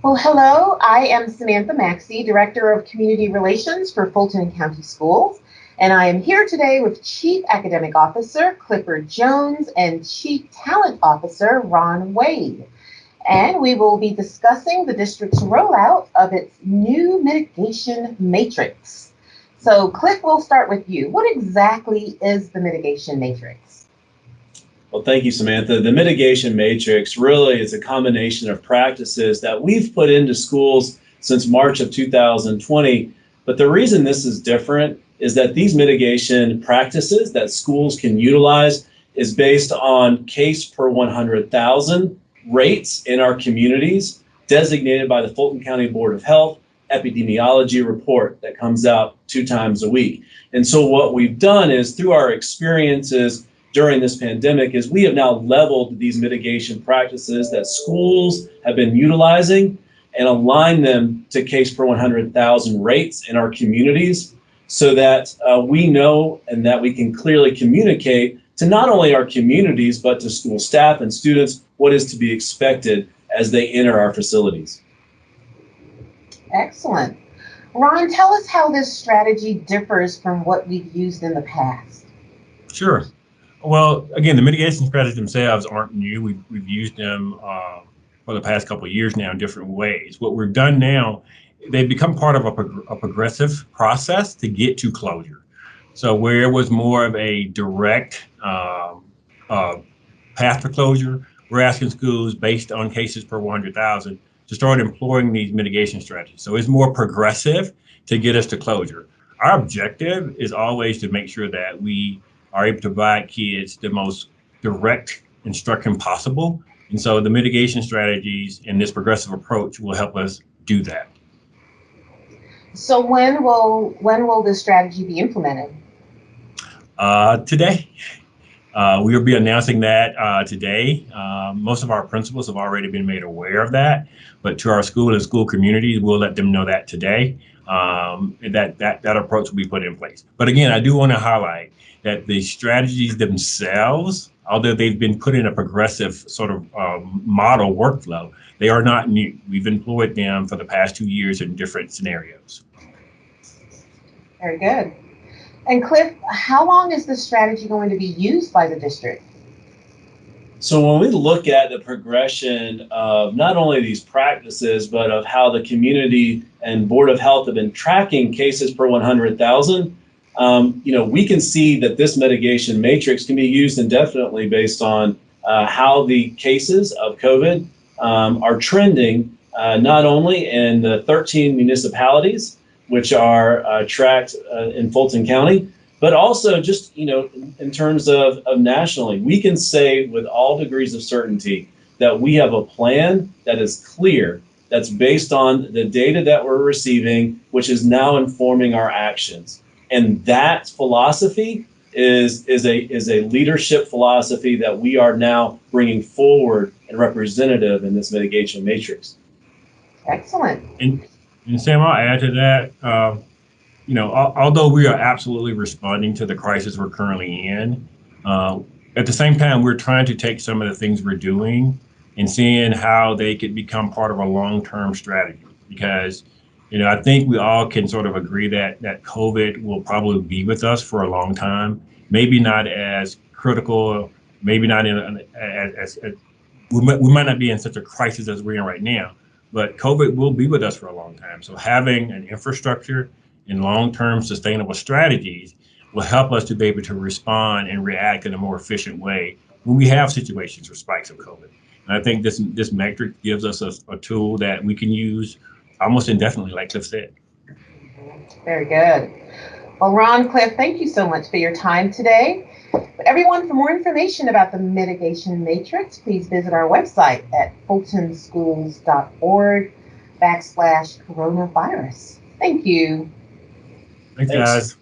Well, hello, I am Samantha Maxey, Director of Community Relations for Fulton County Schools, and I am here today with Chief Academic Officer Clifford Jones and Chief Talent Officer Ron Wade. And we will be discussing the district's rollout of its new mitigation matrix. So Cliff, we'll start with you. What exactly is the mitigation matrix? Well, thank you, Samantha. The mitigation matrix really is a combination of practices that we've put into schools since March of 2020. But the reason this is different is that these mitigation practices that schools can utilize is based on case per 100,000 rates in our communities designated by the Fulton County Board of Health epidemiology report that comes out 2 times a week. And so what we've done is through our experiences during this pandemic is we have now leveled these mitigation practices that schools have been utilizing and aligned them to case per 100,000 rates in our communities so that we know and that we can clearly communicate to not only our communities, but to school staff and students what is to be expected as they enter our facilities. Excellent. Ron, tell us how this strategy differs from what we've used in the past. Sure. Well, again, the mitigation strategies themselves aren't new. We've used them for the past couple of years now in different ways. What we've done now, they've become part of a progressive process to get to closure. So where it was more of a direct path to closure, we're asking schools based on cases per 100,000 to start employing these mitigation strategies. So it's more progressive to get us to closure. Our objective is always to make sure that we are able to provide kids the most direct instruction possible. And so the mitigation strategies and this progressive approach will help us do that. So when will this strategy be implemented? Today. We will be announcing that today. Most of our principals have already been made aware of that, but to our school and school communities, we'll let them know that today. That approach will be put in place. But again, I do want to highlight that the strategies themselves, although they've been put in a progressive sort of model workflow, they are not new. We've employed them for the past 2 years in different scenarios. Very good. And Cliff, how long is this strategy going to be used by the district? So when we look at the progression of not only these practices, but of how the community and Board of Health have been tracking cases per 100,000, we can see that this mitigation matrix can be used indefinitely based on how the cases of COVID are trending, not only in the 13 municipalities, which are tracked in Fulton County, but also just, in terms of nationally. We can say with all degrees of certainty that we have a plan that is clear, that's based on the data that we're receiving, which is now informing our actions. And that philosophy is a leadership philosophy that we are now bringing forward and representative in this mitigation matrix. Excellent. And Sam, I'll add to that. Although we are absolutely responding to the crisis we're currently in, at the same time, we're trying to take some of the things we're doing and seeing how they could become part of a long-term strategy. Because, I think we all can sort of agree that COVID will probably be with us for a long time. Maybe not as critical, maybe not we might not be in such a crisis as we're in right now. But COVID will be with us for a long time. So having an infrastructure and long-term sustainable strategies will help us to be able to respond and react in a more efficient way when we have situations or spikes of COVID. And I think this metric gives us a tool that we can use almost indefinitely, like Cliff said. Very good. Well, Ron, Cliff, thank you so much for your time today. But everyone, for more information about the mitigation matrix, please visit our website at fultonschools.org/coronavirus. Thank you. Thanks, guys.